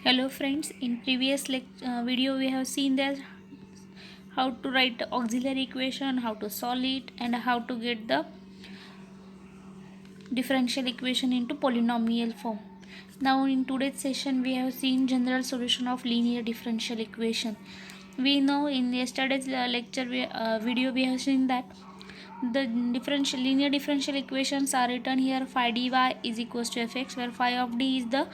Hello friends, in previous video we have seen that how to write the auxiliary equation, how to solve it, and how to get the differential equation into polynomial form. Now in today's session we have seen general solution of linear differential equation. We know in yesterday's video we have seen that the linear differential equations are written here. Phi dy is equals to fx, where phi of d is the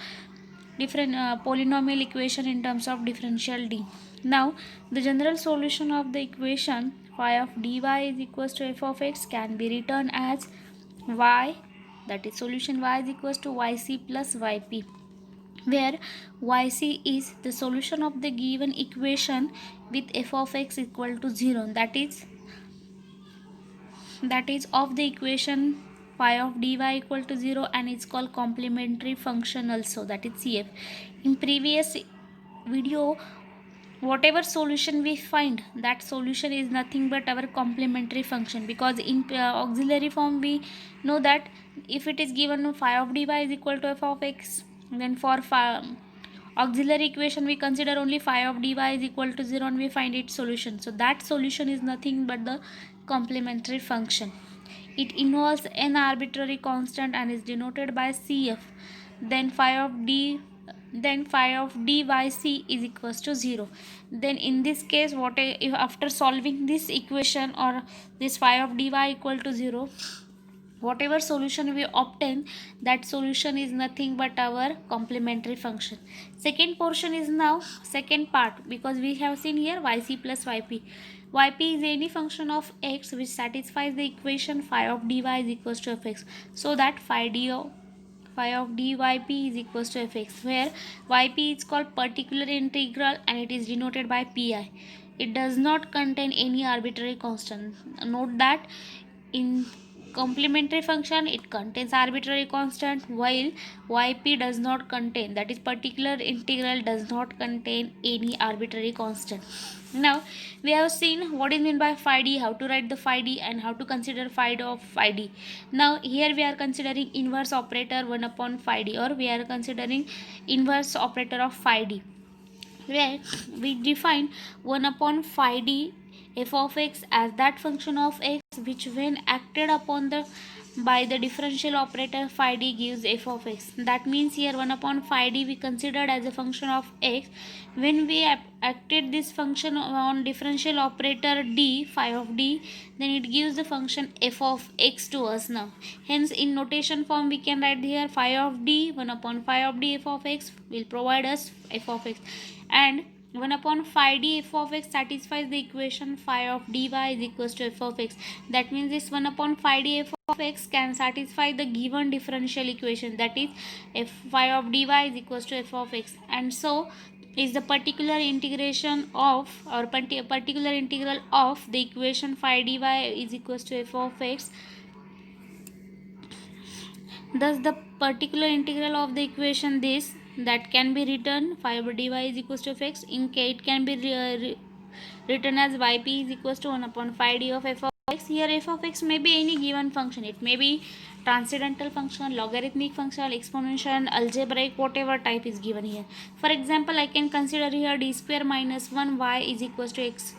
different polynomial equation in terms of differential d. Now the general solution of the equation phi of dy is equals to f of x can be written as y, that is solution y is equals to yc plus yp, where yc is the solution of the given equation with f of x equal to 0, that is of the equation phi of dy equal to 0, and it's called complementary function also, that is cf. In previous video, whatever solution we find, that solution is nothing but our complementary function, because in auxiliary form we know that if it is given phi of dy is equal to f of x, then for auxiliary equation we consider only phi of dy is equal to 0 and we find its solution. So that solution is nothing but the complementary function. It involves an arbitrary constant and is denoted by cf. Then phi of dyc is equals to 0. Then in this case, if after solving this equation or this phi of dy equal to 0, whatever solution we obtain, that solution is nothing but our complementary function. Second portion is now second part, because we have seen here yc plus yp. Yp is any function of x which satisfies the equation phi of dy is equals to fx, so that phi of dyp is equals to fx, where yp is called particular integral and it is denoted by pi. It does not contain any arbitrary constant. Note that in complementary function it contains arbitrary constant, while yp does not contain, that is particular integral does not contain any arbitrary constant. Now we have seen what is meant by phi d, how to write the phi d, and how to consider phi of phi d. Now here we are considering inverse operator 1 upon phi d, or we are considering inverse operator of phi d, where we define 1 upon phi d f of x as that function of x which when acted upon by the differential operator phi d gives f of x. That means here 1 upon phi d we considered as a function of x. When we acted this function on differential operator d, phi of d, then it gives the function f of x to us now. Hence in notation form we can write here phi of d 1 upon phi of d f of x will provide us f of x, and 1 upon phi d f of x satisfies the equation phi of dy is equals to f of x. That means this 1 upon phi d f of x can satisfy the given differential equation, that is f phi of dy is equals to f of x, and so is the particular integration of, or particular integral of the equation phi dy is equals to f of x. Thus the particular integral of the equation this, that can be written phi over dy is equals to fx. In case it can be written as yp is equals to 1 upon phi d of f of x. Here f of x may be any given function. It may be transcendental function, logarithmic function, exponential, algebraic, whatever type is given here. For example, I can consider here d square minus 1 y is equals to x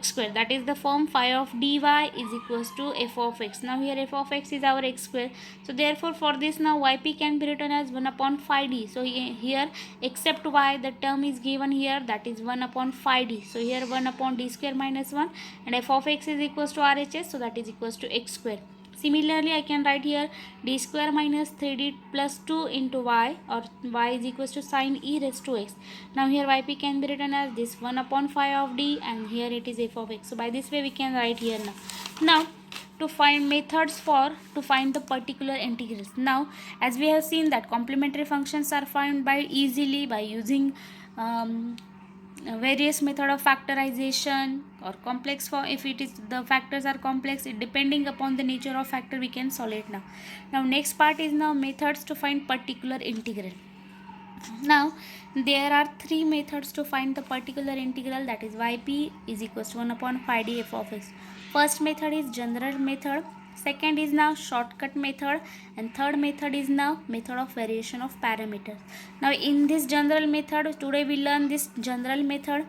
square, that is the form phi of dy is equals to f of x. Now here f of x is our x square, so therefore for this now yp can be written as 1 upon phi d. So here except y, the term is given here, that is 1 upon phi d. So here 1 upon d square minus 1, and f of x is equals to RHS, so that is equals to x square. Similarly, I can write here d square minus 3d plus 2 into y, or y is equals to sine e raised to x. Now here yp can be written as this 1 upon phi of d, and here it is f of x. So by this way we can write here now. Now to find methods to find the particular integrals. Now as we have seen that complementary functions are found by easily by using various method of factorization or complex form. If it is the factors are complex, it depending upon the nature of factor we can solve it now. Now next part is now methods to find particular integral. Now there are three methods to find the particular integral, that is yp is equals to 1 upon phi d f of x. First method is general method, Second is now shortcut method, and third method is now method of variation of parameters. Now in this general method, today we learn this general method.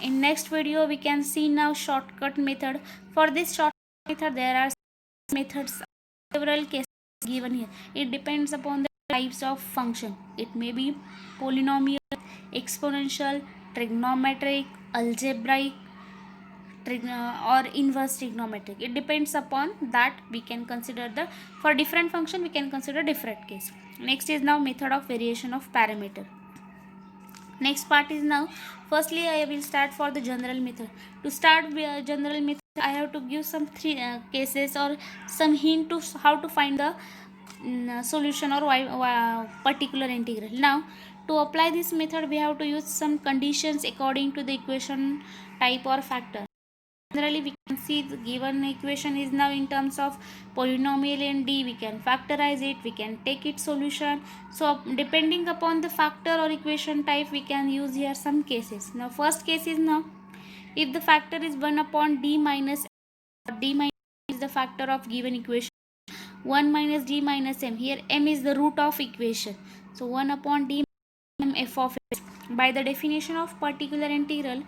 In next video we can see now shortcut method. For this shortcut method there are methods, several cases given here. It depends upon the types of function. It may be polynomial, exponential, trigonometric, algebraic, or inverse trigonometric. It depends upon that. We can consider the, for different function we can consider different case. Next is now method of variation of parameter. Next part is now, firstly I will start for the general method. To start with general method, I have to give some three cases or some hint to how to find the solution or particular integral. Now to apply this method we have to use some conditions according to the equation type or factor. Generally we can see the given equation is now in terms of polynomial and d, we can factorize it, we can take its solution. So depending upon the factor or equation type we can use here some cases. Now first case is now, if the factor is 1 upon d minus is the factor of given equation, 1 minus d minus m, here m is the root of equation, so 1 upon d m f of x. By the definition of particular integral,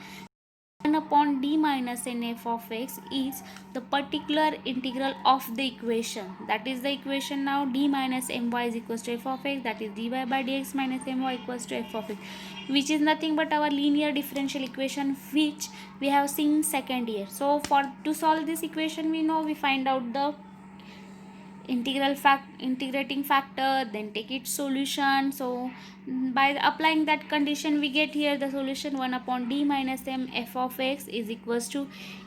1 upon d minus n f of x is the particular integral of the equation. That is the equation now, d minus my is equals to f of x, that is dy by dx minus my equals to f of x, which is nothing but our linear differential equation which we have seen second year. So for to solve this equation, we know we find out the integrating factor, then take its solution. So by applying that condition we get here the solution, 1 upon d minus m f of x is equals to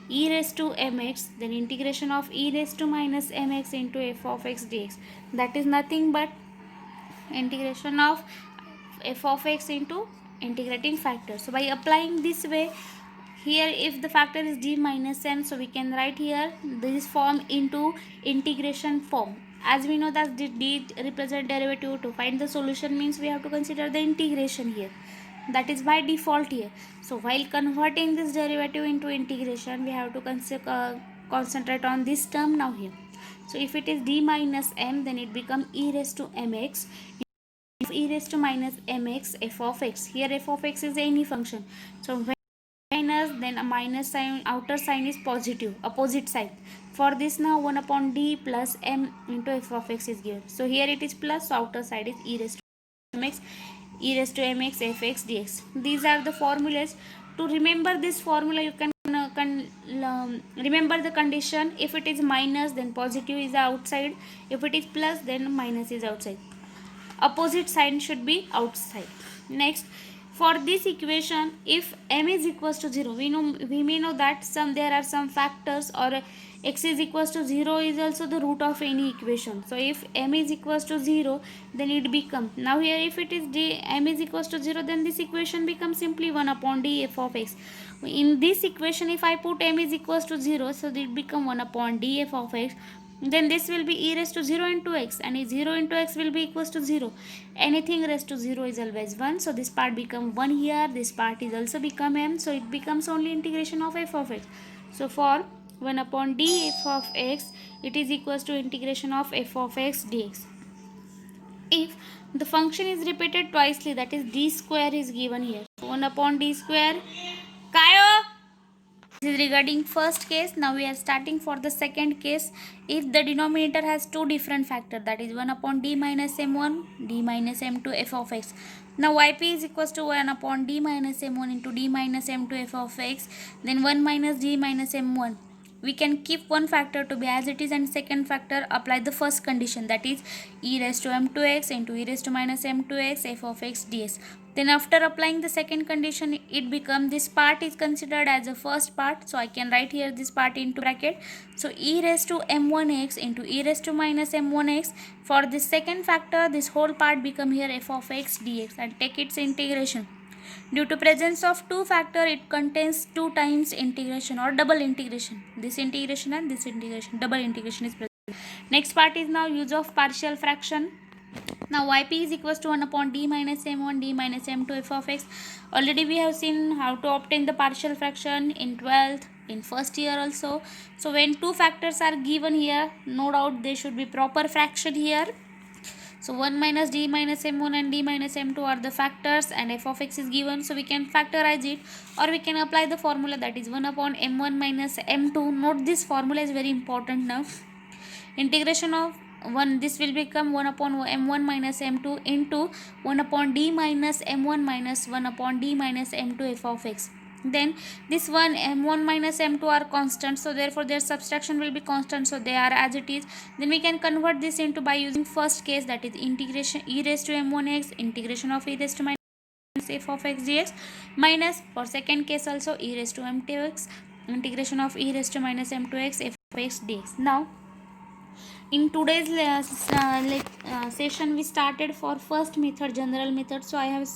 e raised to mx, then integration of e raised to minus mx into f of x dx, that is nothing but integration of f of x into integrating factor. So by applying this way, here if the factor is d minus m, so we can write here this form into integration form. As we know that d represent derivative, to find the solution means we have to consider the integration here, that is by default here. So while converting this derivative into integration, we have to concentrate on this term now here. So if it is d minus m, then it becomes e raised to mx e raised to minus mx f of x. Here f of x is any function, so when minus, then a minus sign, outer sign is positive, opposite side. For this now 1 upon d plus m into f of x is given. So here it is plus, so outer side is e raised to mx, e raised to mx fx dx. These are the formulas. To remember this formula, you can remember the condition. If it is minus, then positive is outside. If it is plus, then minus is outside. Opposite sign should be outside. Next, for this equation, if m is equals to 0, we may know that there are some factors, or x is equals to 0 is also the root of any equation. So if m is equals to 0, then it becomes, now here if it is m is equals to 0, then this equation becomes simply 1 upon d f of x. In this equation, if I put m is equals to 0, so it become 1 upon d f of x. Then this will be e raised to 0 into x, and 0 into x will be equals to 0. Anything raised to 0 is always 1, so this part become 1 here, this part is also become m, so it becomes only integration of f of x. So for 1 upon d f of x, it is equals to integration of f of x dx. If the function is repeated twicely, that is d square is given here, 1 upon d square. Kayo, this is regarding first case. Now we are starting for the second case. If the denominator has two different factors, that is 1 upon d minus m1, d minus m2 f of x. Now yp is equals to 1 upon d minus m1 into d minus m2 f of x, then 1 minus d minus m1. We can keep one factor to be as it is, and second factor apply the first condition, that is e raised to m2x into e raised to minus m2x f of x ds. Then after applying the second condition, it becomes, this part is considered as a first part, so I can write here this part into bracket. So e raised to m1x into e raised to minus m1x. For this second factor, this whole part become here f of x dx, and take its integration. Due to presence of two factor, it contains two times integration or double integration. This integration and this integration, double integration is present. Next part is now use of partial fraction. Now yp is equals to 1 upon d minus m1 d minus m2 f of x. Already we have seen how to obtain the partial fraction in 12th, in first year also. So when two factors are given here, no doubt they should be proper fraction here. So 1 minus d minus m1 and d minus m2 are the factors, and f of x is given, so we can factorize it, or we can apply the formula, that is 1 upon m1 minus m2. Note this formula is very important now. Integration of 1, this will become 1 upon m1 minus m2 into 1 upon d minus m1 minus 1 upon d minus m2 f of x. Then this one m1 minus m2 are constant, so therefore their subtraction will be constant, so they are as it is. Then we can convert this into by using first case, that is integration e raised to m1x, integration of e raised to minus f of x dx, minus for second case also e raised to m2x, integration of e raised to minus m2x f of x dx. Now in today's session we started for first method, general method. So I have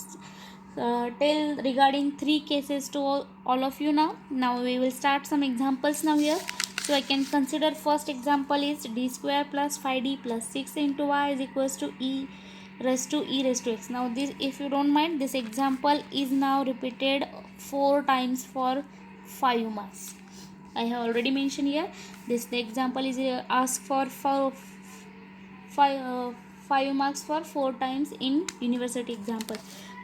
tell regarding three cases to all of you. Now we will start some examples now here. So I can consider first example is d square plus 5d plus 6 into y is equals to e raised to x. Now this, if you don't mind, this example is now repeated 4 times for 5 marks. I have already mentioned here, this the example is asked for 5 marks for 4 times in university example.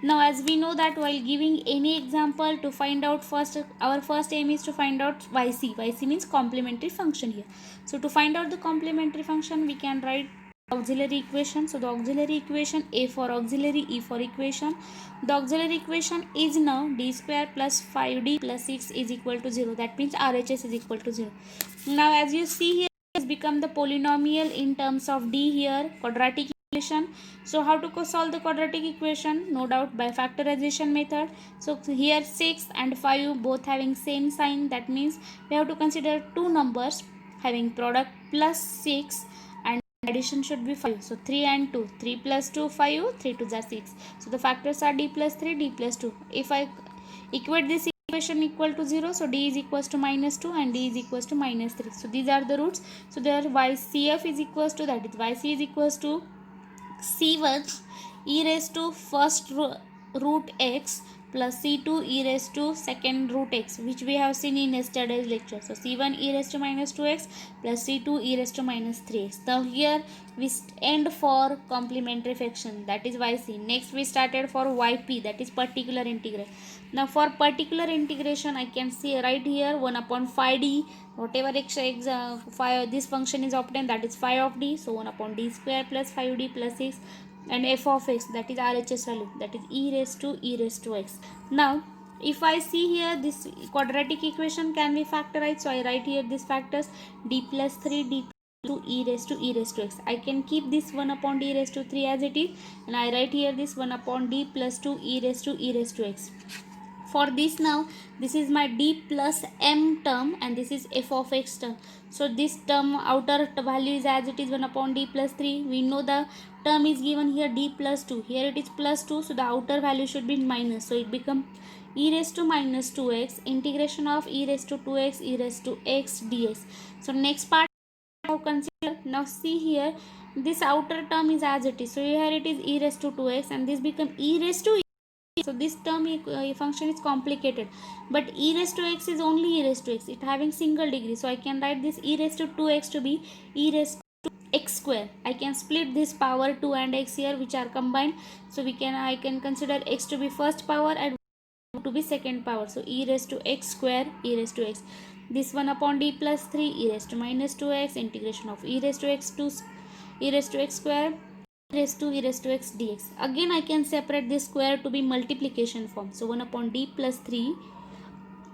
Now as we know that while giving any example, to find out first, our first aim is to find out yc means complementary function here. So to find out the complementary function, we can write auxiliary equation. So the auxiliary equation, a for auxiliary, e for equation. The auxiliary equation is now d square plus 5d plus 6 is equal to 0. That means RHS is equal to 0. Now as you see here, it has become the polynomial in terms of d here, quadratic equation. So how to solve the quadratic equation? No doubt by factorization method. So here 6 and 5 both having same sign, that means we have to consider two numbers having product plus 6 and addition should be 5. So 3 and 2, 3 plus 2 5, 3 2 are 6. So the factors are d plus 3, d plus 2. If I equate this equation equal to 0, so d is equals to minus 2 and d is equals to minus 3. So these are the roots. So there ycf is equals to, that is yc is equals to c1 e raised to first root x plus c2 e raised to second root x, which we have seen in yesterday's lecture. So c1 e raised to minus 2x plus c2 e raised to minus 3x. Now here we end for complementary fraction, that is yc. Next we started for yp, that is particular integral. Now for particular integration, I can see right here 1 upon 5d, whatever this function is obtained, that is 5 of d. So 1 upon d square plus 5d plus 6, and f of x, that is RHS value, that is e raised to x. Now if I see here, this quadratic equation can be factorized, so I write here these factors, d plus 3 d to e raised to x. I can keep this 1 upon d raised to 3 as it is, and I write here this 1 upon d plus 2 e raised to x. For this, now this is my d plus m term and this is f of x term. So this term outer value is as it is 1 upon d plus 3. We know the term is given here d plus 2, here it is plus 2, so the outer value should be minus, so it become e raised to minus 2x, integration of e raised to 2x e raised to x dx. So next part now consider, now see here this outer term is as it is, so here it is e raised to 2x and this become e raised to. So this term function is complicated, but e raised to x is only e raised to x, it having single degree, so I can write this e raised to 2x to be e raised to x square. I can split this power 2 and x here which are combined, so I can consider x to be first power and to be second power, so e raised to x square e raised to x. This 1 upon d plus 3 e raised to minus 2x, integration of e raised to x to e raised to x square e raised to x dx. Again I can separate this square to be multiplication form, so 1 upon d plus 3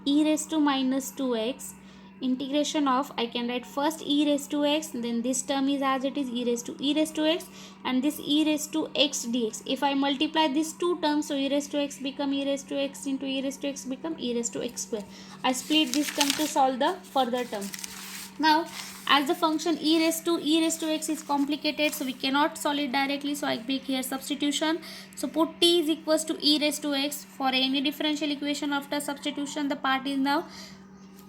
e raised to minus 2x, integration of, I can write first e raised to x, then this term is as it is e raised to x, and this e raised to x dx. If I multiply these two terms, so e raised to x become e raised to x into e raised to x become e raised to x square. I split this term to solve the further term. Now as the function e raised to x is complicated, so we cannot solve it directly, so I make here substitution. So put t is equals to e raised to x. For any differential equation, after substitution the part is now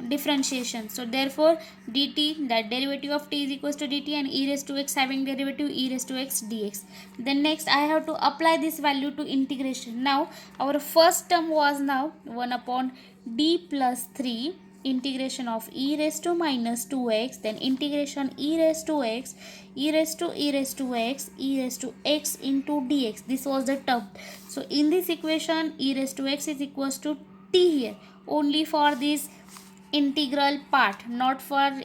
differentiation. So therefore dt, that derivative of t is equals to dt, and e raised to x having derivative e raised to x dx. Then next I have to apply this value to integration. Now our first term was now 1 upon d plus 3 integration of e raised to minus 2x, then integration e raised to x, e raised to e raised to x, e raised to x into dx. This was the term. So in this equation, e raised to x is equals to t here, only for this integral part, not for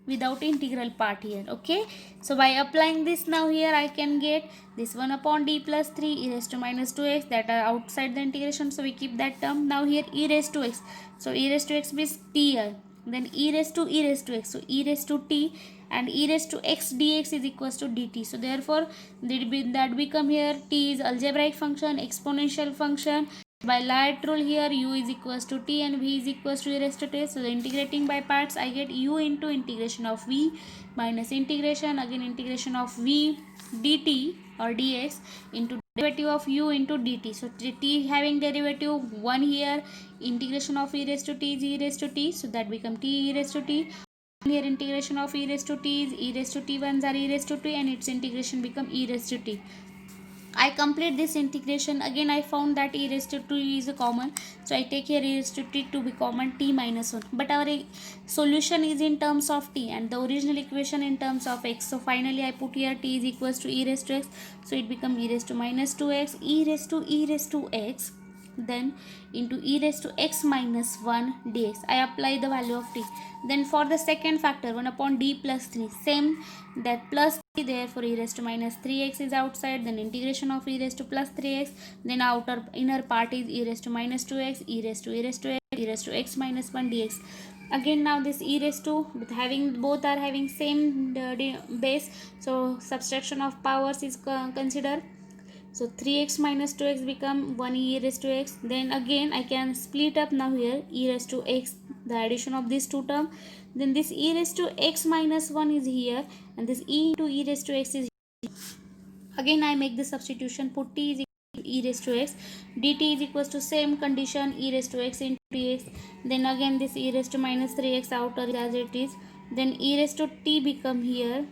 without integral part here. Okay, so by applying this now here, I can get this 1 upon d plus 3 e raised to minus 2x, that are outside the integration, so we keep that term. Now here e raised to x, so e raised to x means t here, then e raised to x, so e raised to t, and e raised to x dx is equals to dt. So therefore that become here t is algebraic function, exponential function. By light rule here, u is equals to t and v is equals to e raised to t. So the integrating by parts, I get u into integration of v minus integration again integration of v dt or dx into derivative of u into dt. So t having derivative 1 here, integration of e raised to t is e raised to t, so that become t e raised to t. Here integration of e raised to t is e raised to t, ones are e raised to t, and its integration become e raised to t. I complete this integration. Again I found that e raised to 2 is a common, so I take here e raised to t to be common, t minus 1. But our solution is in terms of t and the original equation in terms of x. So finally I put here t is equals to e raised to x, so it becomes e raised to minus 2x, e raised to x, then into e raised to x minus 1 dx. I apply the value of t. Then for the second factor, 1 upon d plus 3, same, that plus 3, therefore e raised to minus 3x is outside, then integration of e raised to plus 3x, then inner part is e raised to minus 2x, e raised to x, e raised to x minus 1 dx. Again now this e raised to, with having both are having same base, so subtraction of powers is considered. So 3x minus 2x become 1 e raised to x. Then again I can split up now here e raised to x, the addition of these two terms. Then this e raised to x minus 1 is here, and this e into e raised to x is here. Again I make the substitution, put t is equal to e raised to x, dt is equals to same condition, e raised to x into dx. Then again this e raised to minus 3x outer as it is. Then e raised to t become here,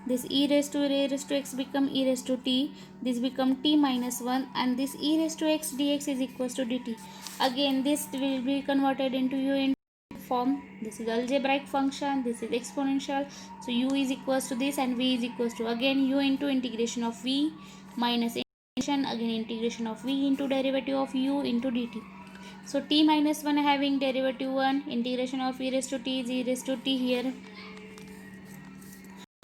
this e raised to x become e raised to t, this become t minus 1, and this e raised to x dx is equals to dt. Again this will be converted into u in form. This is algebraic function, this is exponential, so u is equals to this and v is equals to again u into integration of v minus integration again integration of v into derivative of u into dt. So t minus 1 having derivative 1, integration of e raised to t is e raised to t here,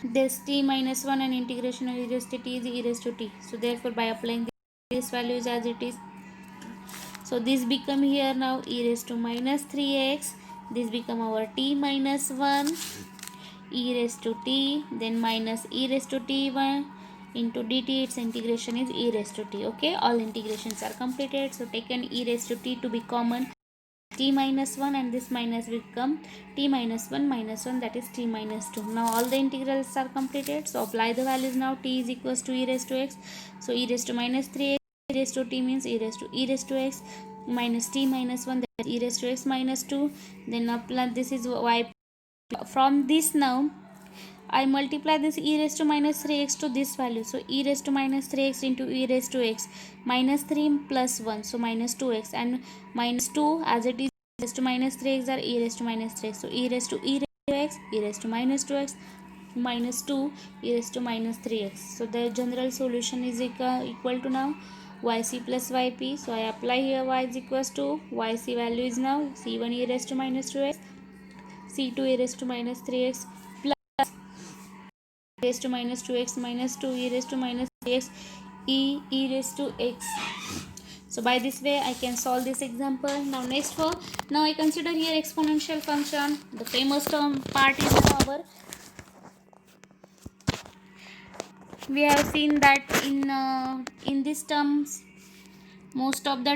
this t minus 1 and integration of e raised to t is e raised to t. So therefore by applying this values as it is, so this become here now e raised to minus 3x, this become our t minus 1 e raised to t, then minus e raised to t1 into dt, its integration is e raised to t. Okay, all integrations are completed. So taken e raised to t to be common, t minus 1, and this minus will become t minus 1 minus 1, that is t minus 2. Now all the integrals are completed, so apply the values now. T is equals to e raised to x, so e raised to minus 3x, e raised to t means e raised to x minus t minus 1, that is e raised to x minus 2. Then apply, this is y. From this now I multiply this e raised to minus 3x to this value, so e raised to minus 3x into e raised to x, minus 3 plus 1, so minus 2x, and minus 2 as it is e raised to minus 3x are e raised to minus 3x, so e raised to x, e raised to minus 2x, minus 2 e raised to minus 3x. So the general solution is equal to now yc plus yp. So I apply here y is equals to yc value is now c1 e raised to minus 2x, c2 e raised to minus 3x, e raised to minus 2x minus 2 e raised to minus 3x e raised to x. So by this way I can solve this example. Now next for, now I consider here exponential function. The famous term part is our, we have seen that in these terms most of the